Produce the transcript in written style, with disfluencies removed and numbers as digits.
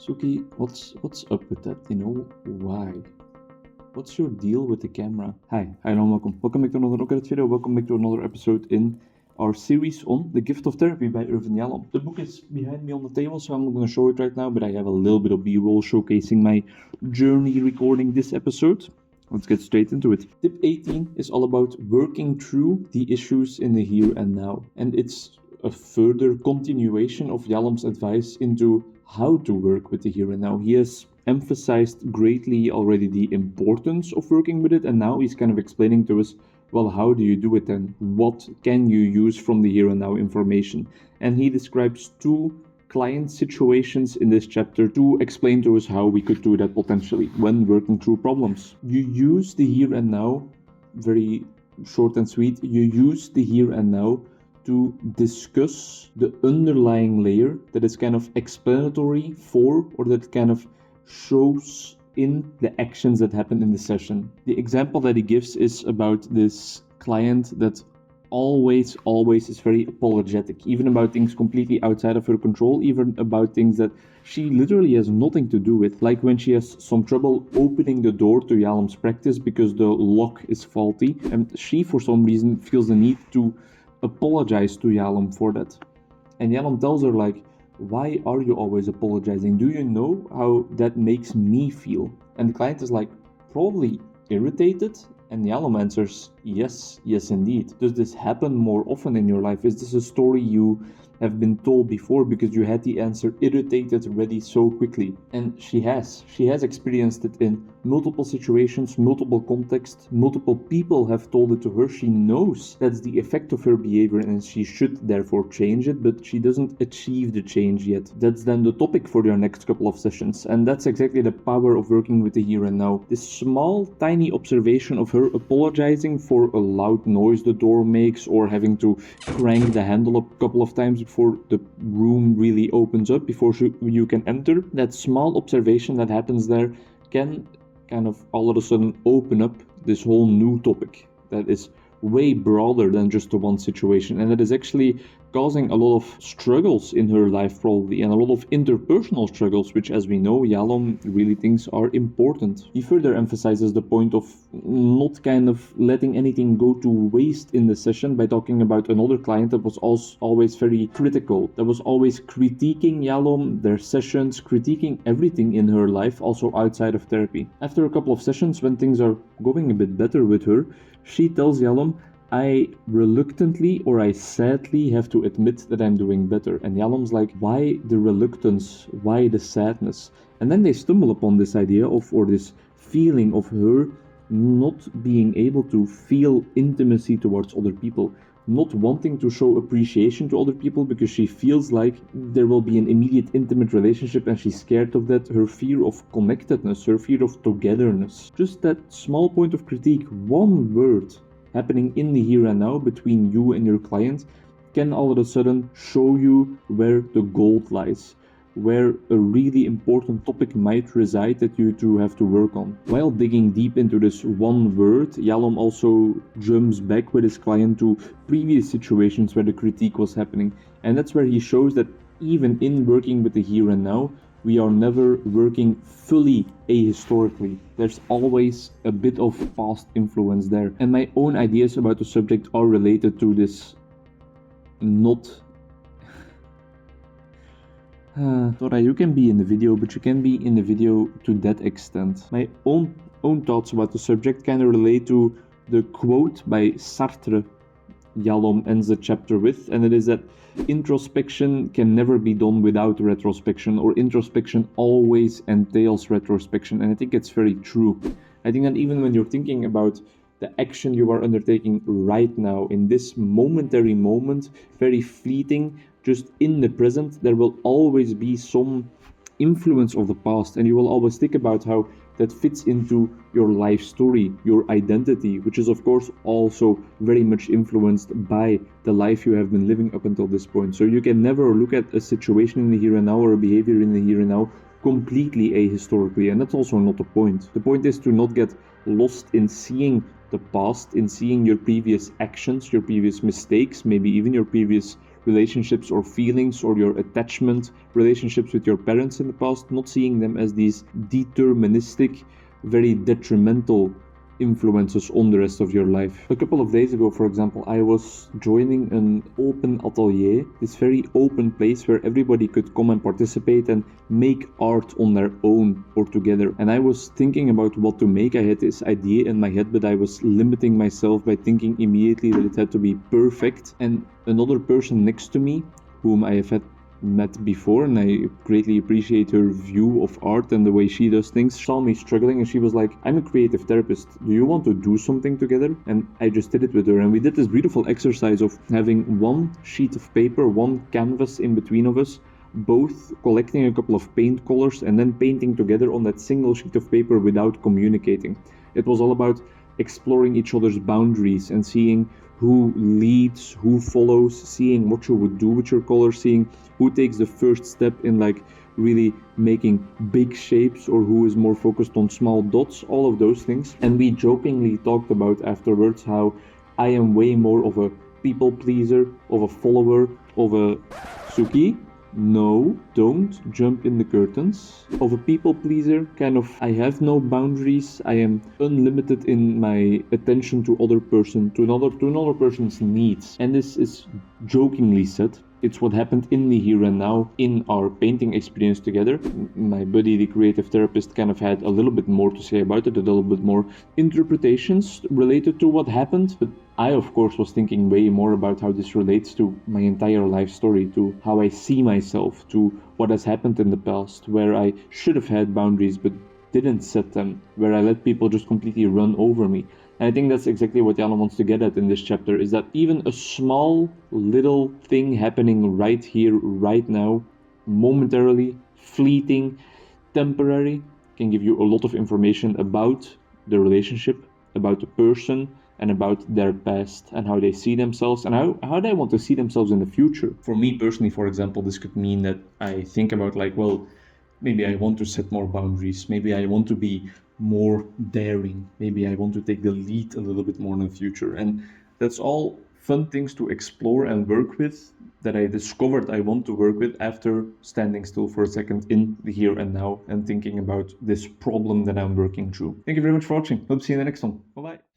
Suki, what's up with that? Why? What's your deal with the camera? Hi, Yalom, welcome. Welcome back to another Onkruid video. Welcome back to another episode in our series on The Gift of Therapy by Yalom. The book is behind me on the table, so I'm not going to show it right now, but I have a little bit of B-roll showcasing my journey recording this episode. Let's get straight into it. Tip 18 is all about working through the issues in the here and now. And it's a further continuation of Yalom's advice into how to work with the here and now. He has emphasized greatly already the importance of working with it, and now he's kind of explaining to us, well, how do you do it then? What can you use from the here and now information? And he describes two client situations in this chapter to explain to us how we could do that potentially when working through problems. You use the here and now, very short and sweet, you use the here and now to discuss the underlying layer that is kind of explanatory for, or that kind of shows in the actions that happen in the session. The example that he gives is about this client that always is very apologetic, even about things completely outside of her control, even about things that she literally has nothing to do with, like when she has some trouble opening the door to Yalom's practice because the lock is faulty, and she for some reason feels the need to apologize to Yalom for that. And Yalom tells her, like, why are you always apologizing? Do you know how that makes me feel? And the client is like, probably irritated. And Yalom answers, yes indeed. Does this happen more often in your life? Is this a story you have been told before because you had the answer irritated ready so quickly? And she has experienced it in multiple situations, multiple contexts, multiple people have told it to her. She knows that's the effect of her behavior and she should therefore change it, but she doesn't achieve the change yet. That's then the topic for your next couple of sessions, and that's exactly the power of working with the here and now. This small tiny observation of her apologizing for a loud noise the door makes, or having to crank the handle up a couple of times before the room really opens up, before you can enter, that small observation that happens there can kind of all of a sudden open up this whole new topic that is way broader than just the one situation, and that is actually causing a lot of struggles in her life probably, and a lot of interpersonal struggles, which, as we know, Yalom really thinks are important. He further emphasizes the point of not kind of letting anything go to waste in the session by talking about another client that was always very critical, that was always critiquing Yalom, their sessions, critiquing everything in her life, also outside of therapy. After a couple of sessions, when things are going a bit better with her, she tells Yalom, I reluctantly or I sadly have to admit that I'm doing better. And Yalom's like, why the reluctance? Why the sadness? And then they stumble upon this idea of, or this feeling of her not being able to feel intimacy towards other people, not wanting to show appreciation to other people because she feels like there will be an immediate intimate relationship and she's scared of that. Her fear of connectedness, her fear of togetherness. Just that small point of critique, one word happening in the here and now between you and your client can all of a sudden show you where the gold lies, where a really important topic might reside that you two have to work on. While digging deep into this one word, Yalom also jumps back with his client to previous situations where the critique was happening, and that's where he shows that even in working with the here and now, we are never working fully ahistorically. There's always a bit of past influence there. And my own ideas about the subject are related to this not... Tora, you can be in the video, but you can be in the video to that extent. My own thoughts about the subject kind of relate to the quote by Sartre Yalom ends the chapter with, and it is that introspection can never be done without retrospection, or introspection always entails retrospection. And I think it's very true. I think that even when you're thinking about the action you are undertaking right now, in this momentary moment, very fleeting, just in the present, there will always be some influence of the past, and you will always think about how that fits into your life story, your identity, which is of course also very much influenced by the life you have been living up until this point. So you can never look at a situation in the here and now or a behavior in the here and now completely ahistorically, and that's also not the point. The point is to not get lost in seeing the past, in seeing your previous actions, your previous mistakes, maybe even your previous relationships or feelings or your attachment relationships with your parents in the past, not seeing them as these deterministic, very detrimental influences on the rest of your life. A couple of days ago, for example, I was joining an open atelier, this very open place where everybody could come and participate and make art on their own or together. And I was thinking about what to make. I had this idea in my head, but I was limiting myself by thinking immediately that it had to be perfect. And another person next to me, whom I have had met before, and I greatly appreciate her view of art and the way she does things, saw me struggling, and she was like, I'm a creative therapist, do you want to do something together? And I just did it with her, and we did this beautiful exercise of having one sheet of paper, one canvas in between of us, both collecting a couple of paint colors and then painting together on that single sheet of paper without communicating. It was all about exploring each other's boundaries and seeing who leads, who follows, seeing what you would do with your colors, seeing who takes the first step in like really making big shapes or who is more focused on small dots, all of those things. And we jokingly talked about afterwards how I am way more of a people pleaser, of a follower, of a Suki. No, don't jump in the curtains. Of a people pleaser, kind of, I have no boundaries. I am unlimited in my attention to another person's needs. And this is jokingly said. It's what happened in the here and now in our painting experience together. My buddy, the creative therapist, kind of had a little bit more to say about it, a little bit more interpretations related to what happened. But I, of course, was thinking way more about how this relates to my entire life story, to how I see myself, to what has happened in the past, where I should have had boundaries but didn't set them, where I let people just completely run over me. And I think that's exactly what Yalom wants to get at in this chapter, is that even a small little thing happening right here, right now, momentarily, fleeting, temporary, can give you a lot of information about the relationship, about the person, and about their past and how they see themselves and how they want to see themselves in the future. For me personally, for example, this could mean that I think about like, well, maybe I want to set more boundaries. Maybe I want to be more daring. Maybe I want to take the lead a little bit more in the future. And that's all fun things to explore and work with that I discovered I want to work with after standing still for a second in the here and now and thinking about this problem that I'm working through. Thank you very much for watching. Hope to see you in the next one. Bye-bye.